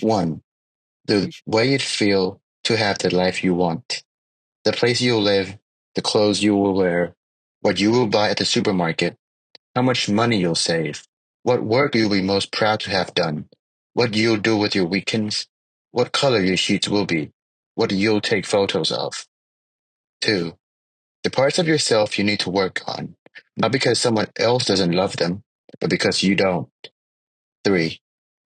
1. The way it feel to have the life you want. The place you'll live, the clothes you will wear, what you will buy at the supermarket, how much money you'll save, what work you'll be most proud to have done, what you'll do with your weekends, what color your sheets will be, what you'll take photos of. 2. The parts of yourself you need to work on, not because someone else doesn't love them, but because you don't. 3.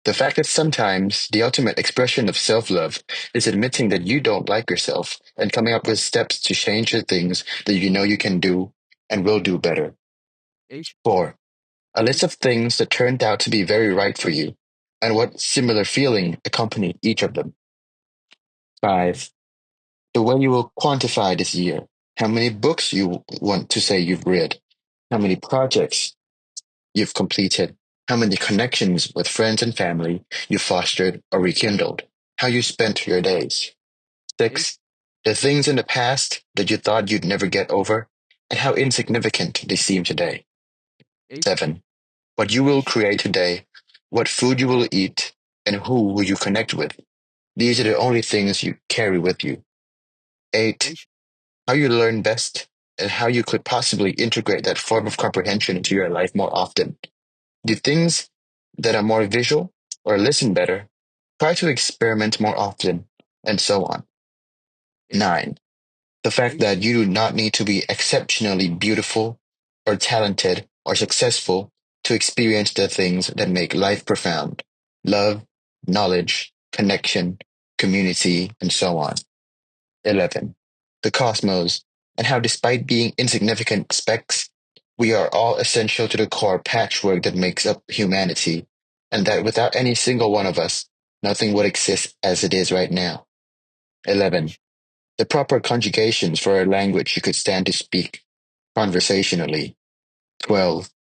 The fact that sometimes the ultimate expression of self love is admitting that you don't like yourself and coming up with steps to change the things that you know you can do and will do better. 4. A list of things that turned out to be very right for you and what similar feeling accompanied each of them. 5. The way you will quantify this year. How many books you want to say you've read. How many projects you've completed. How many connections with friends and family you fostered or rekindled. How you spent your days. 6. The things in the past that you thought you'd never get over and how insignificant they seem today. 7. What you will create today, what food you will eat, and who will you connect with. These are the only things you carry with you. 8. How you learn best and how you could possibly integrate that form of comprehension into your life more often. Do things that are more visual or listen better. Try to experiment more often, and so on. 9. The fact that you do not need to be exceptionally beautiful or talented or successful to experience the things that make life profound. Love, knowledge, connection, community, and so on. 11. The cosmos, and how despite being insignificant specks, we are all essential to the core patchwork that makes up humanity, and that without any single one of us, nothing would exist as it is right now. 11. The proper conjugations for a language you could stand to speak conversationally. 12.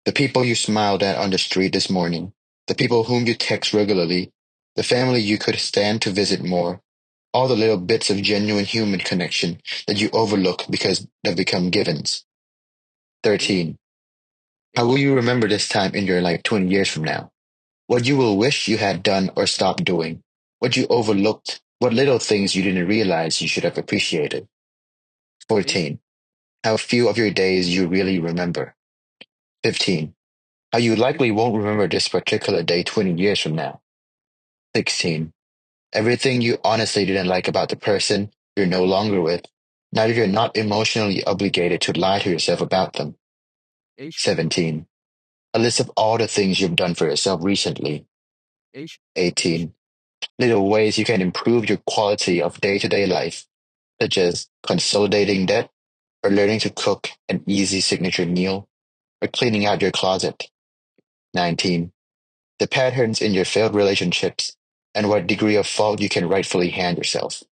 The people you smiled at on the street this morning, the people whom you text regularly, the family you could stand to visit more, all the little bits of genuine human connection that you overlook because they've become givens. 13. How will you remember this time in your life 20 years from now? What you will wish you had done or stopped doing, what you overlooked, what little things you didn't realize you should have appreciated. 14. How few of your days you really remember. 15. How you likely won't remember this particular day 20 years from now. 16. Everything you honestly didn't like about the person you're no longer with, now that you're not emotionally obligated to lie to yourself about them. 17. A list of all the things you've done for yourself recently. 18. Little ways you can improve your quality of day to day life, such as consolidating debt, or learning to cook an easy signature meal, or cleaning out your closet. 19. The patterns in your failed relationships and what degree of fault you can rightfully hand yourself.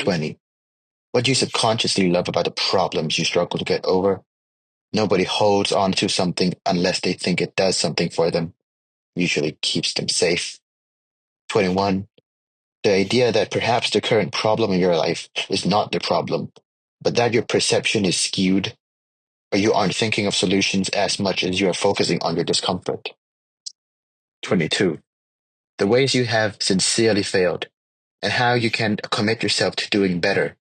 20. What you subconsciously love about the problems you struggle to get over. Nobody holds on to something unless they think it does something for them, usually keeps them safe. 21. The idea that perhaps the current problem in your life is not the problem, but that your perception is skewed, or you aren't thinking of solutions as much as you are focusing on your discomfort. 22. The ways you have sincerely failed, and how you can commit yourself to doing better,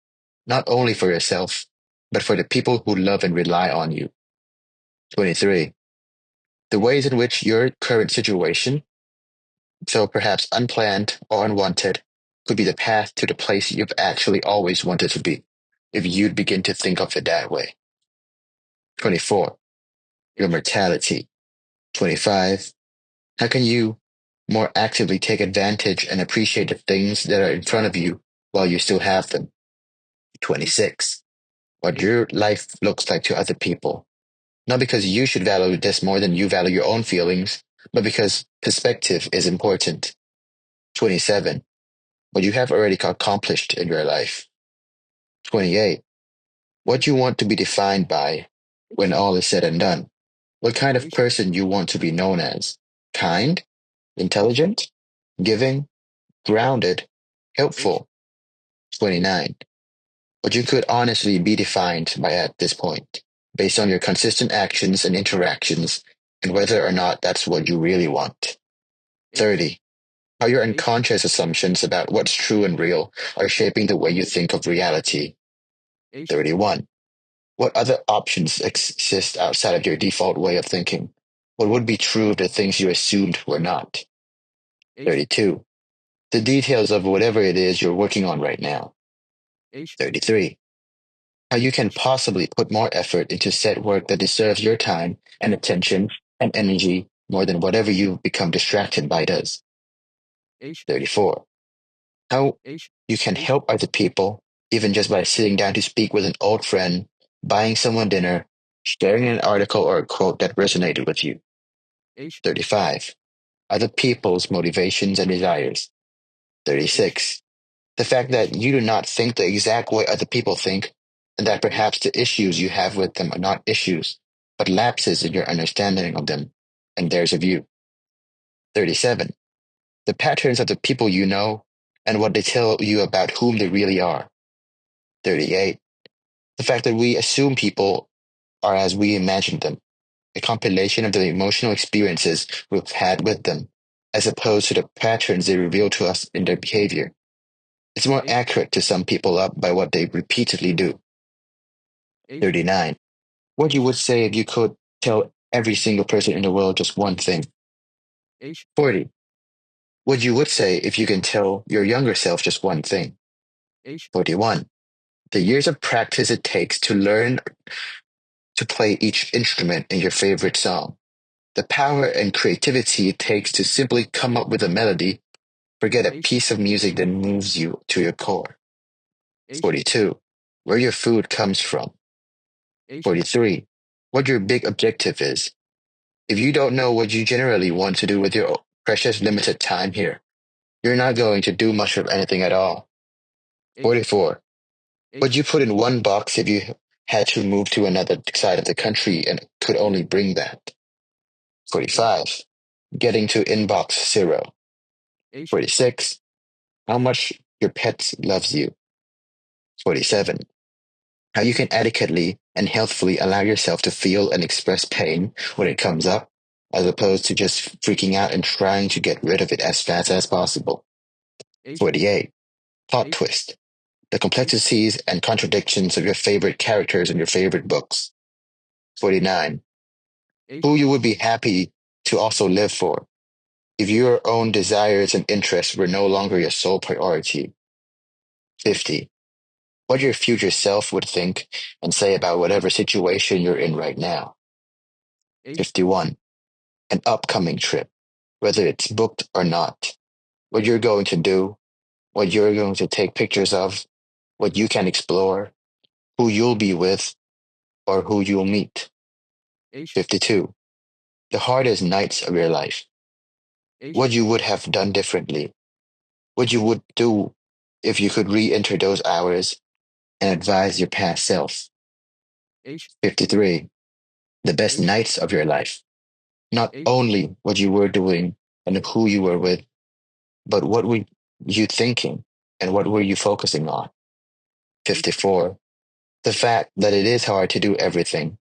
not only for yourself, but for the people who love and rely on you. 23. The ways in which your current situation, so perhaps unplanned or unwanted, could be the path to the place you've actually always wanted to be, if you'd begin to think of it that way. 24. Your mortality. 25. How can you more actively take advantage and appreciate the things that are in front of you while you still have them? 26. What your life looks like to other people. Not because you should value this more than you value your own feelings, but because perspective is important. 27. What you have already accomplished in your life. 28. What you want to be defined by when all is said and done. What kind of person you want to be known as. Kind, intelligent, giving, grounded, helpful. 29. What you could honestly be defined by at this point, based on your consistent actions and interactions, and whether or not that's what you really want. 30. How your H, unconscious assumptions about what's true and real are shaping the way you think of reality. H, 31. What other options exist outside of your default way of thinking? What would be true of the things you assumed were not? H, 32. The details of whatever it is you're working on right now. H, 33. How you can H, possibly put more effort into set work that deserves your time and attention and energy more than whatever you've become distracted by does. H, 34. How H, you can H, help other people, even just by sitting down to speak with an old friend, buying someone dinner, sharing an article or a quote that resonated with you. H, 35. Other people's motivations and desires. H, 36. The fact H, that you do not think the exact way other people think, and that H, perhaps the issues you have with them are not issues, but lapses in your understanding of them and theirs of you. 37. The patterns of the people you know and what they tell you about whom they really are. 38. The fact that we assume people are as we imagine them, a compilation of the emotional experiences we've had with them, as opposed to the patterns they reveal to us in their behavior. It's more H, accurate to sum people up by what they repeatedly do. H, 39. What you would say if you could tell every single person in the world just one thing. H, 40. What you would say if you can tell your younger self just one thing. H, 41. The years of practice it takes to learn to play each instrument in your favorite song. The power and creativity it takes to simply come up with a melody, forget a H, piece of music that moves you to your core. H, 42. Where your food comes from. H, 43. What your big objective is. If you don't know what you generally want to do with your precious limited time here, you're not H, going to do much of anything at all. H, 44. Would H, you put in one box if you had to move to another side of the country and could only bring that? H, 45. Getting to inbox 0. H, 46. How much your pet loves you. 47. How you can adequately and healthfully allow yourself to feel and express pain when it comes up, as opposed to just freaking out and trying to get rid of it as fast as possible. H, 48. Plot H, twist. The H, complexities and contradictions of your favorite characters in your favorite books. 49. H, Who you would be happy to also live for if your own desires and interests were no longer your sole priority. 50. What your future self would think and say about whatever situation you're in right now. H, 51. An upcoming trip, whether it's booked or not. What you're going to do, what you're going to take pictures of, what you can explore, who you'll be with, or who you'll meet. H, 52. The hardest nights of your life. H, What you would have done differently. What you would do if you could re enter those hours and advise your past self. H, 53. The best H, nights of your life. Not H, only what you were doing and who you were with, but what were you thinking and what were you focusing on? H, 54. The fact that it is hard to do everything.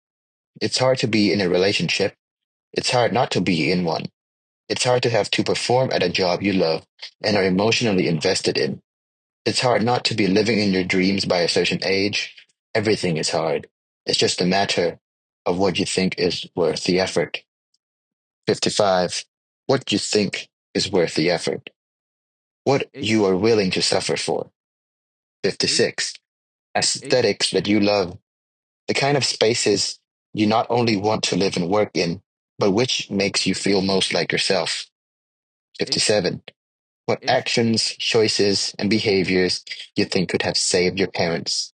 It's hard to be in a relationship. It's hard not to be in one. It's hard to have to perform at a job you love and are emotionally invested in. It's hard not to be living in your dreams by a certain age. Everything is hard. It's just a matter of what you think is worth the effort. 55. What you think is worth the effort. What H, you are willing to suffer for. H, 56. H, Aesthetics that you love. The kind of spaces you not only want to live and work in, but which makes you feel most like yourself. H, 57. What H, actions, choices, and behaviors you think could have saved your parents.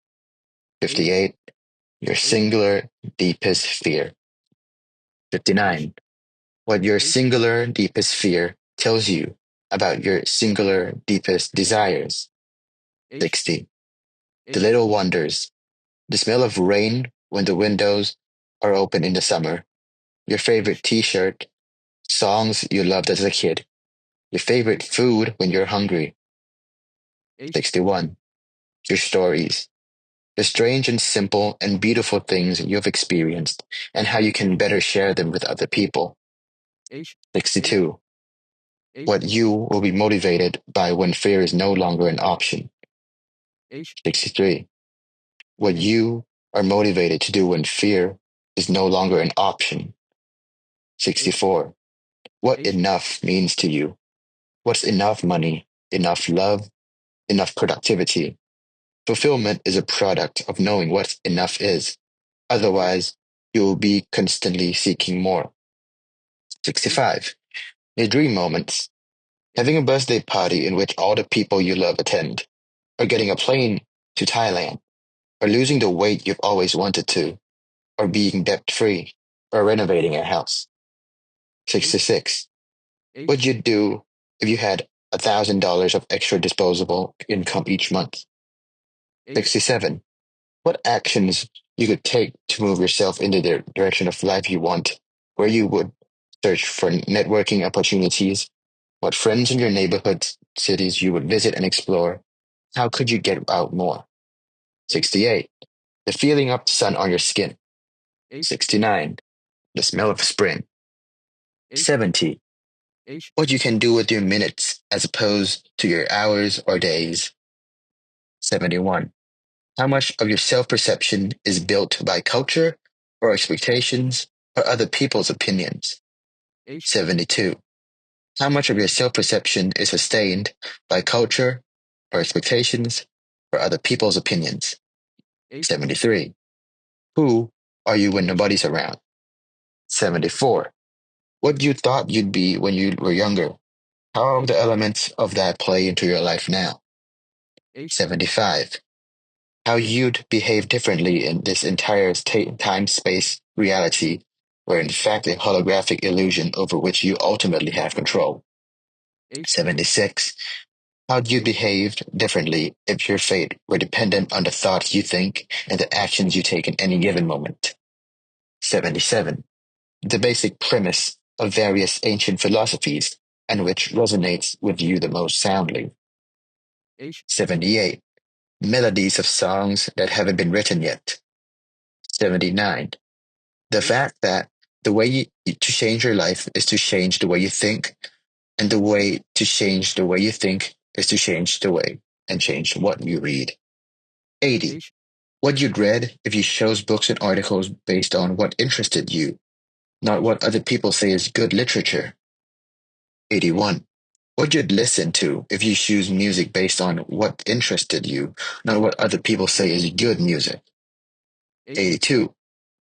H, 58. Your H, singular, deepest fear. H, 59. What your H, singular, deepest fear tells you about your singular, deepest desires. H, 60. The H, little wonders. The smell of rain when the windows are open in the summer. Your favorite H, t-shirt. Songs you loved as a kid. Your favorite H, food when you're hungry. H, 61. Your stories. The strange and simple and beautiful things you've experienced and how you can better share them with other people. H, H, 62. What you will be motivated by when fear is no longer an option. 63. What you are motivated to do when fear is no longer an option. 64. What enough means to you. What's enough money, enough love, enough productivity? Fulfillment is a product of knowing what enough is. Otherwise, you will be constantly seeking more. 65. Your dream moments. Having a birthday party in which all the people you love attend, or getting a plane to Thailand, or losing the weight you've always wanted to, or being debt free, or renovating a house. 66. What'd you do if you had $1,000 of extra disposable income each month? 67. What actions you could take to move yourself into the direction of life you want, where you would search for networking opportunities, what friends in your neighborhood cities you would visit and explore, how could you get out more? 68. The feeling of the sun on your skin. 69. The smell of spring. 70. What you can do with your minutes as opposed to your hours or days. 71. How much of your self perception is built by culture or expectations or other people's opinions? 72. How much of your self perception is sustained by culture or expectations or other people's opinions? 73. Who are you when nobody's around? 74. What you thought you'd be when you were younger. How are the elements of that play into your life now? 75. How you'd behave differently in this entire time-space reality, where in fact a holographic illusion over which you ultimately have control. 76. How'd you behave differently if your fate were dependent on the thoughts you think and the actions you take in any given moment? 77. The basic premise of various ancient philosophies and which resonates with you the most soundly. 78. Melodies of songs that haven't been written yet. 79. The fact that the way to change your life is to change the way you think, and the way to change the way you think is to change the way and change what you read. 80. What you'd read if you chose books and articles based on what interested you, not what other people say is good literature. 81. What you'd listen to if you choose music based on what interested you, not what other people say is good music. 82.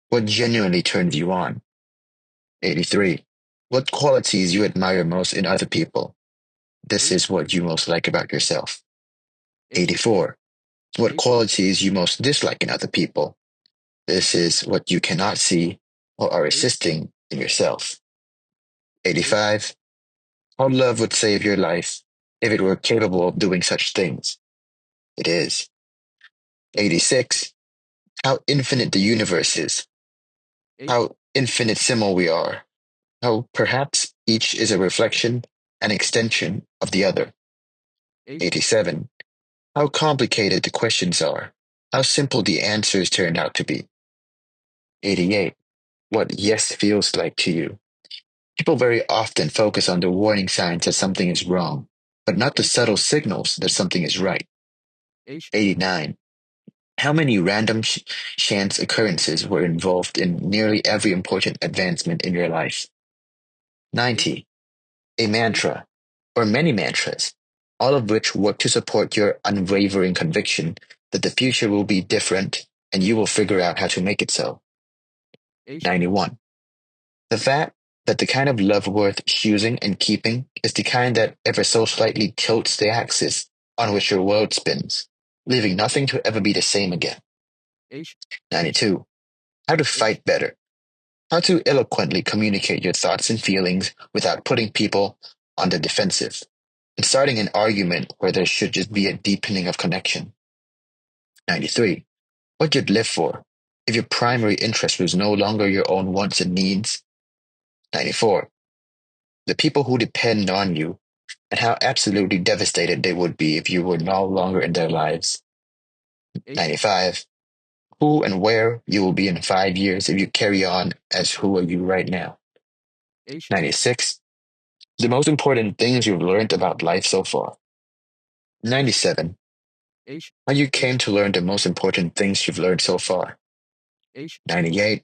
What genuinely turns you on. 83. What qualities you admire most in other people. This is what you most like about yourself. 84. What qualities you most dislike in other people. This is what you cannot see or are resisting in yourself. 85. How love would save your life if it were capable of doing such things. It is. 86. How infinite the universe is. How infinitesimal we are. How perhaps each is a reflection and extension of the other. 87. How complicated the questions are. How simple the answers turn out to be. 88. What yes feels like to you. People very often focus on the warning signs that something is wrong, but not the subtle signals that something is right. 89. How many random chance occurrences were involved in nearly every important advancement in your life? 90. A mantra, or many mantras, all of which work to support your unwavering conviction that the future will be different and you will figure out how to make it so. 91. The fact that the kind of love worth choosing and keeping is the kind that ever so slightly tilts the axis on which your world spins, leaving nothing to ever be the same again. 92. How to fight better. How to eloquently communicate your thoughts and feelings without putting people on the defensive and starting an argument where there should just be a deepening of connection. 93. What you'd live for if your primary interest was no longer your own wants and needs. 94. The people who depend on you and how absolutely devastated they would be if you were no longer in their lives. 95. Who and where you will be in 5 years if you carry on as who are you right now. 96. The most important things you've learned about life so far. 97. H How you came to learn the most important things you've learned so far. H 98.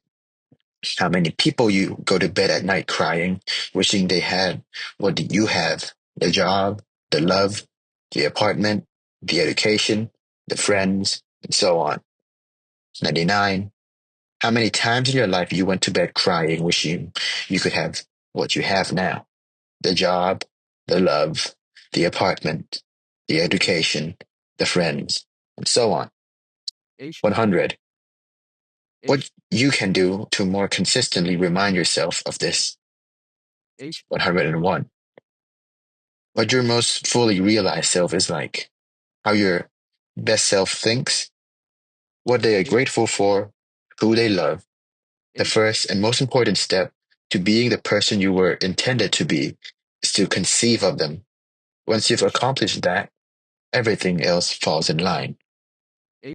How many people you go to bed at night crying, wishing they had what you have, the job, the love, the apartment, the education, the friends, and so on. 99. How many times in your life you went to bed crying, wishing you could have what you have now, the job, the love, the apartment, the education, the friends, and so on. H 100. What H you can do to more consistently remind yourself of this. H 101. What your most fully realized self is like. How your best self thinks, what they are H grateful for, who they love. The H first and most important step to being the person you were intended to be is to conceive of them. Once you've H accomplished that, everything else falls in line.